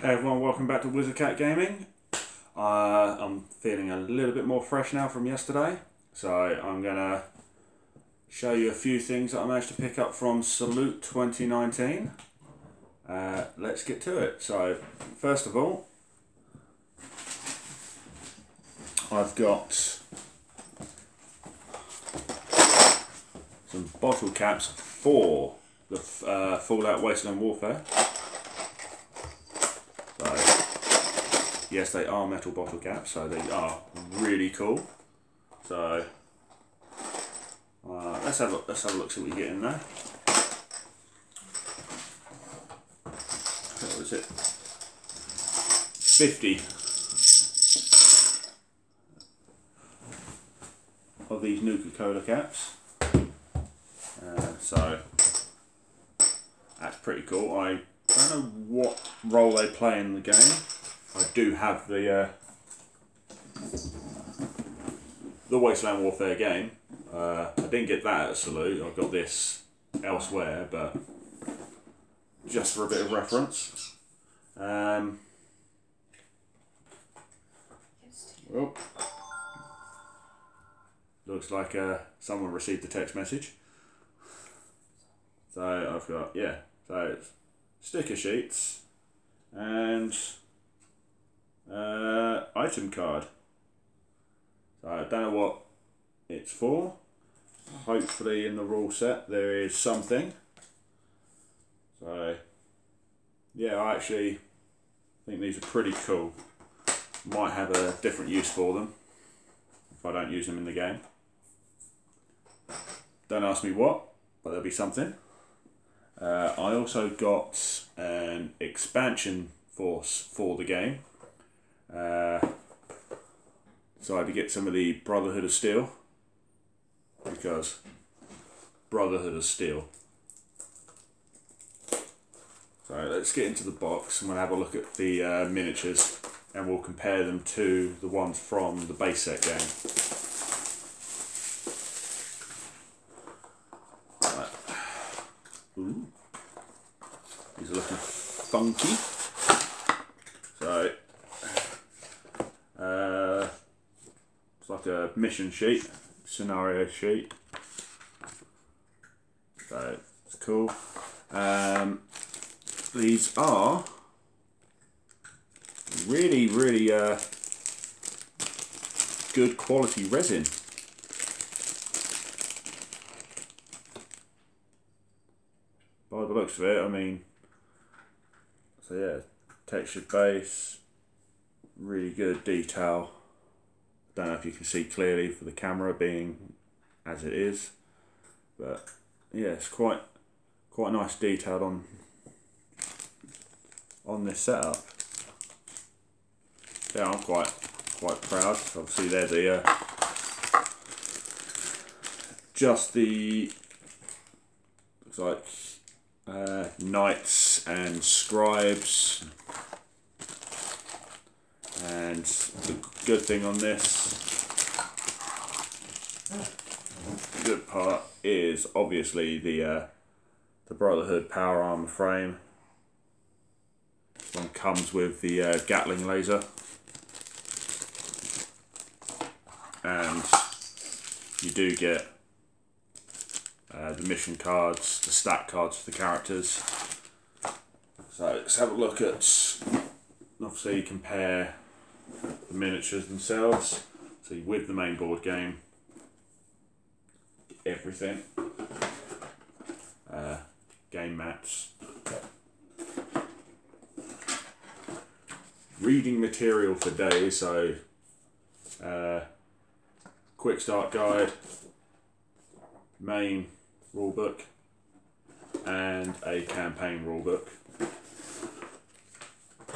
Hey everyone, welcome back to Wizard Cat Gaming. I'm feeling a little bit more fresh now from yesterday, so I'm going to show you a few things that I managed to pick up from Salute2019. Let's get to it. So, first of all, I've got some bottle caps for the Fallout Wasteland Warfare. Yes, they are metal bottle caps, so they are really cool. So let's have a look, see what we get in there. What is it? 50 of these Nuka-Cola caps. So that's pretty cool. I don't know what role they play in the game. I do have the Wasteland Warfare game. I didn't get that at Salute. I got this elsewhere, but just for a bit of reference. Well, looks like someone received a text message. So I've got, so it's sticker sheets and item card. So I don't know what it's for. Hopefully in the rule set there is something. So yeah, I actually think these are pretty cool. Might have a different use for them if I don't use them in the game. Don't ask me what, but there'll be something. I also got an expansion force for the game. So I had to get some of the Brotherhood of Steel, because Brotherhood of Steel. So let's get into the box and we'll have a look at the miniatures and we'll compare them to the ones from the base set game. Right. Ooh. These are looking funky. So it's like a mission sheet, scenario sheet. So it's cool. These are really good quality resin. By the looks of it, I mean, so yeah, textured base, really good detail. Don't know if you can see clearly for the camera being as it is, but yeah, it's quite nice detailed on this setup. Yeah, I'm quite proud. Obviously, they're the just the looks like knights and scribes. And the good thing on this, the good part is obviously the Brotherhood power armor frame. This one comes with the Gatling laser, and you do get the mission cards, the stat cards for the characters. So let's have a look at, obviously compare the miniatures themselves. So with the main board game, everything, game mats, reading material for days. So quick start guide, main rulebook, and a campaign rulebook.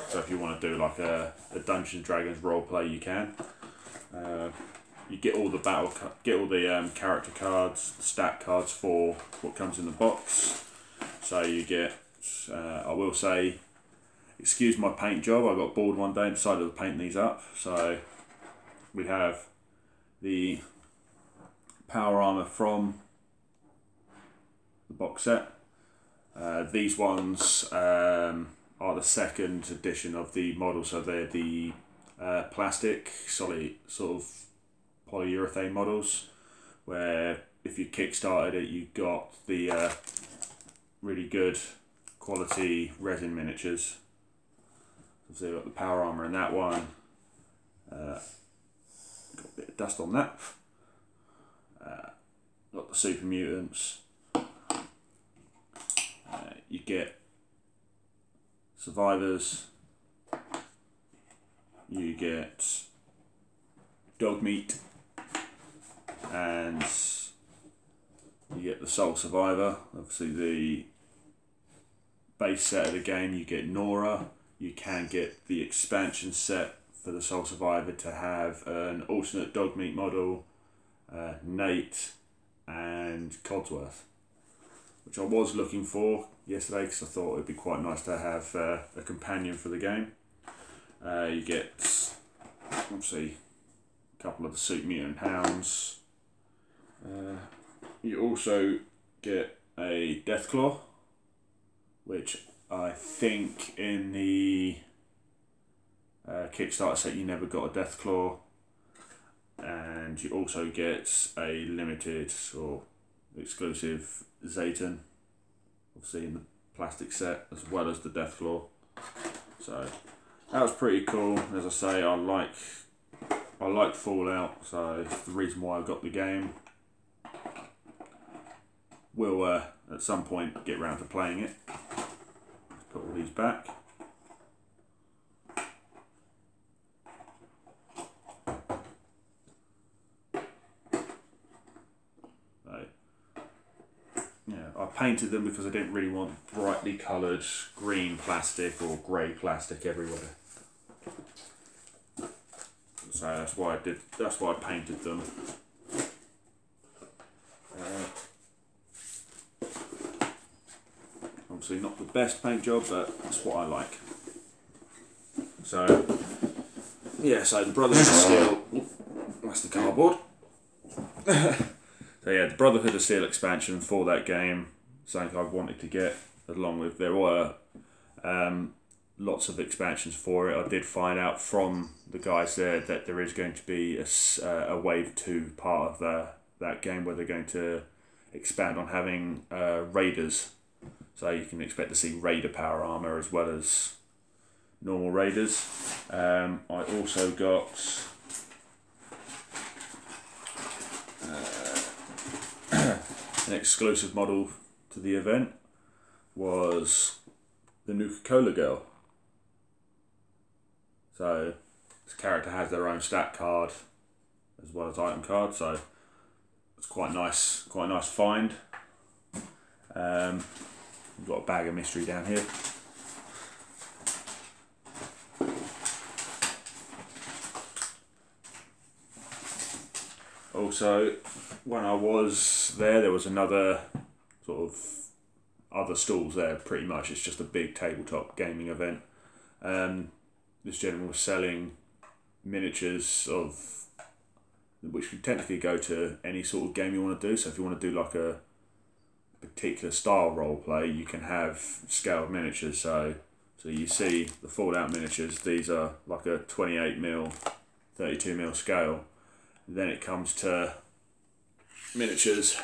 So if you want to do like a Dungeons and Dragons roleplay, you can. You get all the character cards, stat cards for what comes in the box. So you get, I will say, excuse my paint job. I got bored one day and decided to paint these up. So we have the power armor from the box set. These ones are the second edition of the model, so they're the plastic, solid, sort of polyurethane models, where if you kickstarted it, you got the really good quality resin miniatures. So you've got the power armor in that one. Got a bit of dust on that. Got the super mutants. You get survivors. You get dog meat, and you get the Soul Survivor. Obviously, the base set of the game, you get Nora. You can get the expansion set for the Soul Survivor to have an alternate dog meat model, Nate, and Codsworth, which I was looking for yesterday because I thought it would be quite nice to have a companion for the game. You get, obviously, a couple of the Super Mutant Hounds. You also get a Deathclaw, which I think in the Kickstarter set you never got a Deathclaw. And you also get a limited or exclusive Zayton, obviously in the plastic set, as well as the Deathclaw. So that was pretty cool. As I say, I like Fallout, so it's the reason why I got the game. We'll at some point get round to playing it. Let's put all these back. I painted them because I didn't really want brightly coloured green plastic or grey plastic everywhere. So that's why I painted them. Obviously not the best paint job, but that's what I like. So yeah, so the Brotherhood of Steel, that's the cardboard. So yeah, the Brotherhood of Steel expansion for that game, something I've wanted to get, along with, there were lots of expansions for it. I did find out from the guys there that there is going to be a Wave 2 part of that game where they're going to expand on having Raiders. So you can expect to see Raider power armor as well as normal Raiders. I also got an exclusive model to the event, was the Nuka-Cola girl. So this character has their own stat card as well as item card, so it's quite nice find. We've got a bag of mystery down here. Also, when I was there was another sort of other stalls there. Pretty much, it's just a big tabletop gaming event. This gentleman was selling miniatures of, which can technically go to any sort of game you want to do. So if you want to do like a particular style role play, you can have scaled miniatures. So you see the Fallout miniatures. These are like a 28mm, 32mm scale. Then it comes to miniatures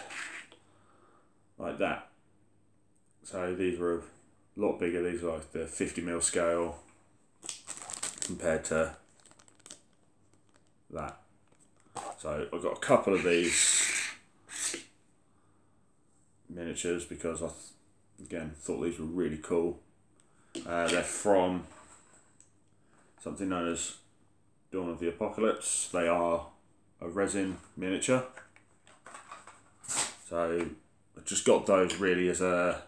like that. So these were a lot bigger. These are like the 50mm scale compared to that. So I've got a couple of these miniatures because I again thought these were really cool. They're from something known as Dawn of the Apocalypse. They are a resin miniature. So I just got those really as a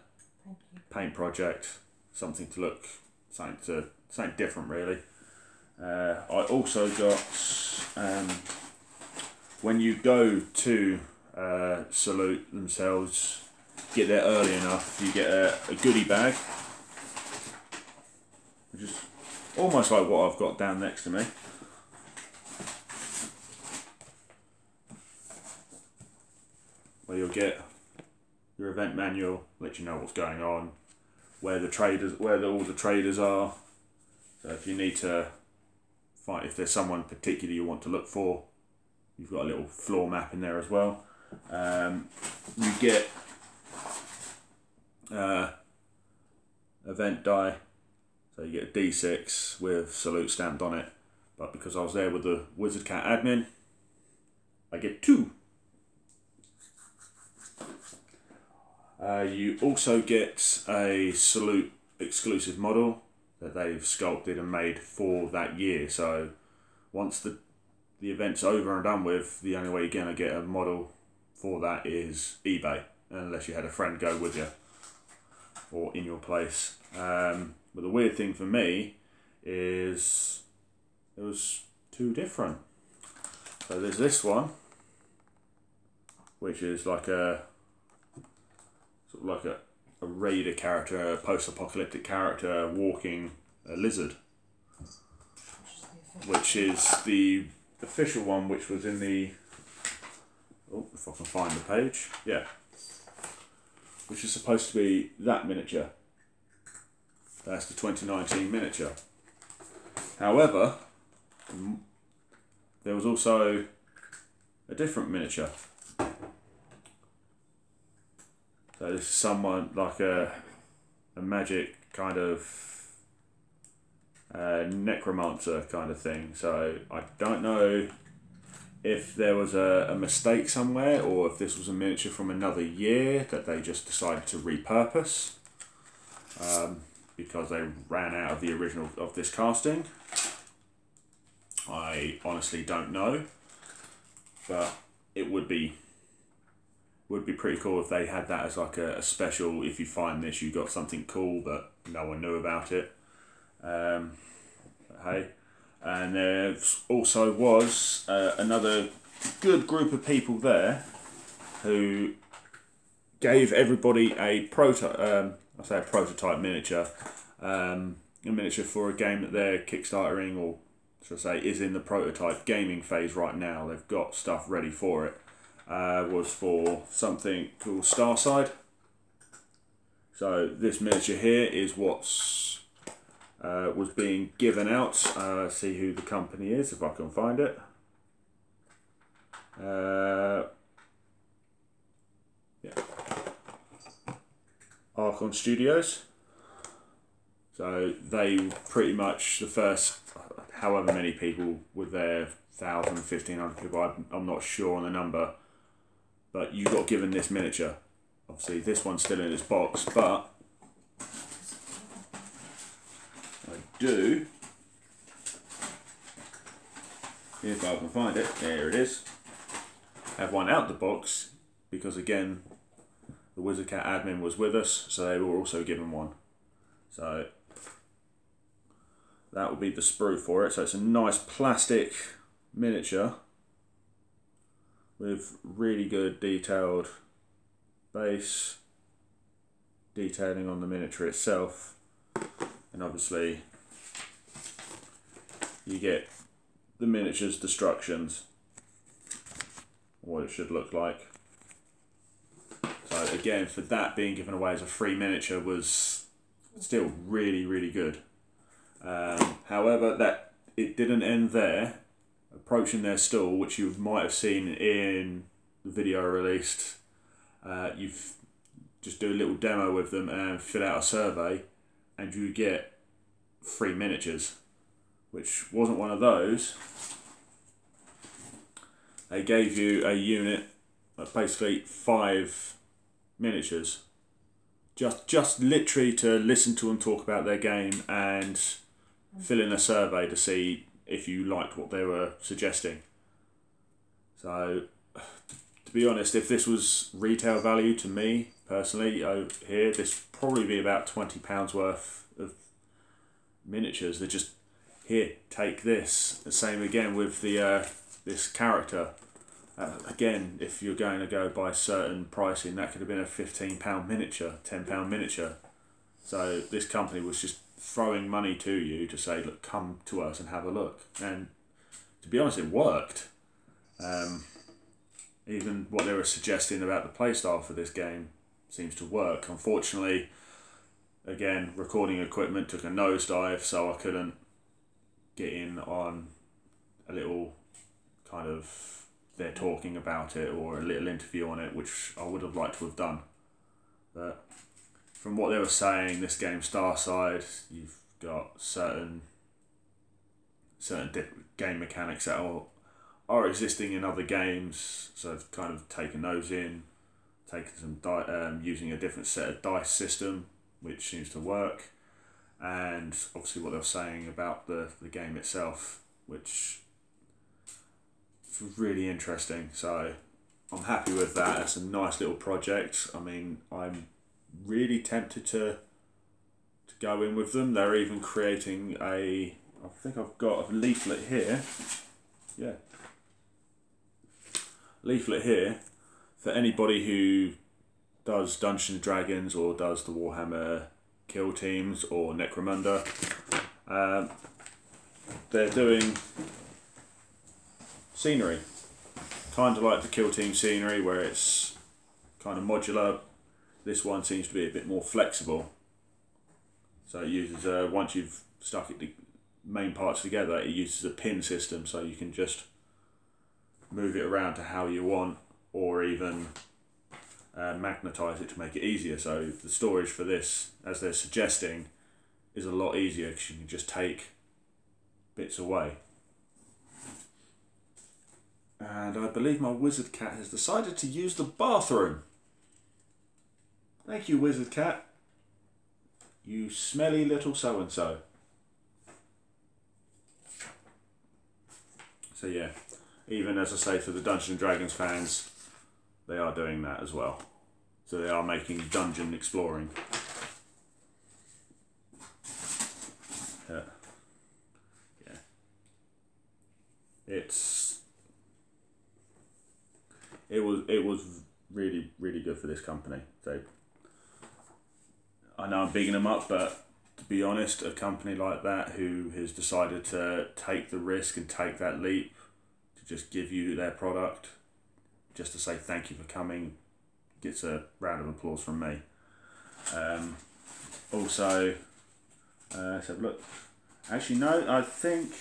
paint project, something to look, something different really. I also got, when you go to Salute themselves, get there early enough, you get a goodie bag, which is almost like what I've got down next to me. Where you'll get your event manual, let you know what's going on, where all the traders are. So if you need to find, if there's someone particular you want to look for, you've got a little floor map in there as well. You get event die, so you get a D6 with Salute stamped on it. But because I was there with the Wizard Cat admin, I get 2. You also get a Salute exclusive model that they've sculpted and made for that year. So once the event's over and done with, the only way you're going to get a model for that is eBay, unless you had a friend go with you or in your place. But the weird thing for me is it was 2 different. So there's this one, which is like a sort of like a raider character, a post-apocalyptic character walking a lizard, which is the official one, which was in the, oh, if I can find the page, yeah, which is supposed to be that miniature. That's the 2019 miniature. However, there was also a different miniature. So this is someone like a magic kind of necromancer kind of thing. So I don't know if there was a mistake somewhere, or if this was a miniature from another year that they just decided to repurpose because they ran out of the original of this casting. I honestly don't know, but it would be pretty cool if they had that as like a special. If you find this, you got something cool, but no one knew about it. Hey, and there also was another good group of people there who gave everybody a prototype miniature, a miniature for a game that they're kickstartering, or should I say is in the prototype gaming phase right now. They've got stuff ready for it. Was for something called Starside. So this miniature here is what's was being given out. See who the company is if I can find it. Yeah, Archon Studios. So they pretty much the first, however many people were there, 1,000, 1,500 people. I'm not sure on the number. But you got given this miniature. Obviously, this one's still in its box, but I do, if I can find it, there it is, have one out the box, because again, the Wizard Cat admin was with us, so they were also given one. So that will be the sprue for it. So it's a nice plastic miniature with really good detailed base detailing on the miniature itself, and obviously you get the miniature's destructions, what it should look like. So again, for that being given away as a free miniature was still really good. However, that it didn't end there. Approaching their stall, which you might have seen in the video I released, you just do a little demo with them and fill out a survey, and you get free miniatures, which wasn't one of those. They gave you a unit of basically 5 miniatures, just literally to listen to them talk about their game and fill in a survey to see if you liked what they were suggesting. So, to be honest, if this was retail value to me personally over here, this would probably be about £20 worth of miniatures. They're just, here, take this. The same again with the this character. Again, if you're going to go by certain pricing, that could have been a £15 miniature, £10 miniature. So this company was just throwing money to you to say, look, come to us and have a look. And to be honest, it worked. Even what they were suggesting about the playstyle for this game seems to work. Unfortunately, again, recording equipment took a nosedive, so I couldn't get in on a little kind of they're talking about it or a little interview on it, which I would have liked to have done. But from what they were saying, this game Starside, you've got certain different game mechanics that are existing in other games, so I've kind of taken those in, taken some using a different set of dice system, which seems to work, and obviously what they were saying about the game itself, which was really interesting. So I'm happy with that. It's a nice little project. I mean, I'm really tempted to go in with them. They're even creating I think I've got a leaflet here. Yeah. Leaflet here for anybody who does Dungeons & Dragons or does the Warhammer Kill Teams or Necromunda. They're doing scenery, kind of like the Kill Team scenery where it's kind of modular. This one seems to be a bit more flexible. So it uses, once you've stuck the main parts together, it uses a pin system, so you can just move it around to how you want, or even magnetize it to make it easier. So the storage for this, as they're suggesting, is a lot easier because you can just take bits away. And I believe my wizard cat has decided to use the bathroom. Thank you, wizard cat. You smelly little so-and-so. So yeah, even as I say, for the Dungeons & Dragons fans, they are doing that as well. So they are making dungeon exploring. Yeah. It was really, really good for this company. So I know I'm bigging them up, but to be honest, a company like that who has decided to take the risk and take that leap to just give you their product, just to say thank you for coming, gets a round of applause from me. Also, let's have a look. Actually, no, I think.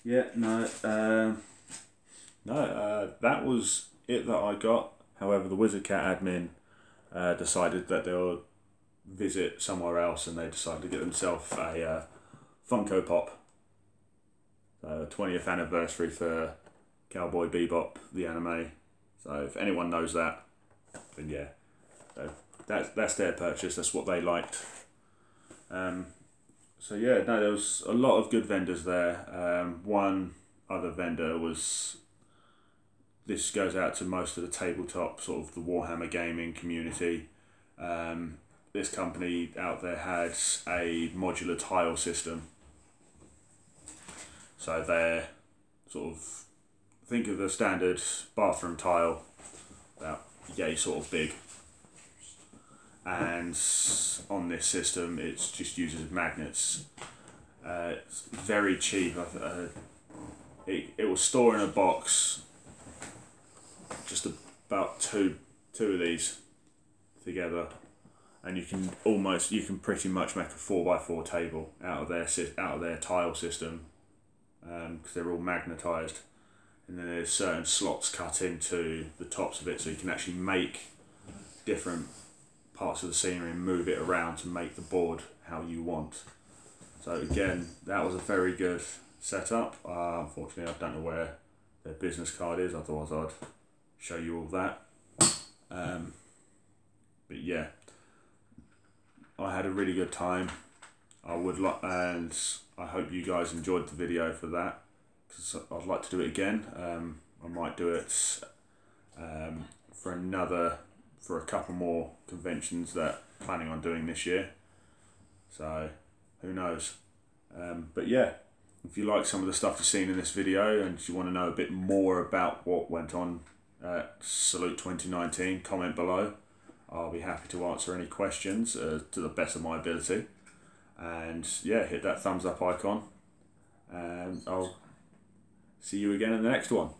Yeah, no, that was it that I got. However, the Wizard Cat admin decided that they'll visit somewhere else, and they decided to get themselves a Funko Pop. 20th anniversary for Cowboy Bebop, the anime. So if anyone knows that, then yeah, so that's their purchase. That's what they liked. So yeah, no, there was a lot of good vendors there. One other vendor was. This goes out to most of the tabletop, sort of the Warhammer gaming community. This company out there has a modular tile system. So they're sort of, think of the standard bathroom tile, about yay sort of big. And on this system, it just uses magnets. It's very cheap. It will store in a box. Just about two of these together, and you can pretty much make a 4x4 table out of their tile system, because they're all magnetized, and then there's certain slots cut into the tops of it, so you can actually make different parts of the scenery and move it around to make the board how you want. So again, that was a very good setup. Unfortunately, I don't know where their business card is, otherwise I'd show you all that. But yeah, I had a really good time. And I hope you guys enjoyed the video for that, because I'd like to do it again. I might do it for a couple more conventions that I'm planning on doing this year. So who knows? But yeah, if you like some of the stuff you've seen in this video and you want to know a bit more about what went on at Salute2019, comment below. I'll be happy to answer any questions to the best of my ability. And yeah, hit that thumbs up icon, and I'll see you again in the next one.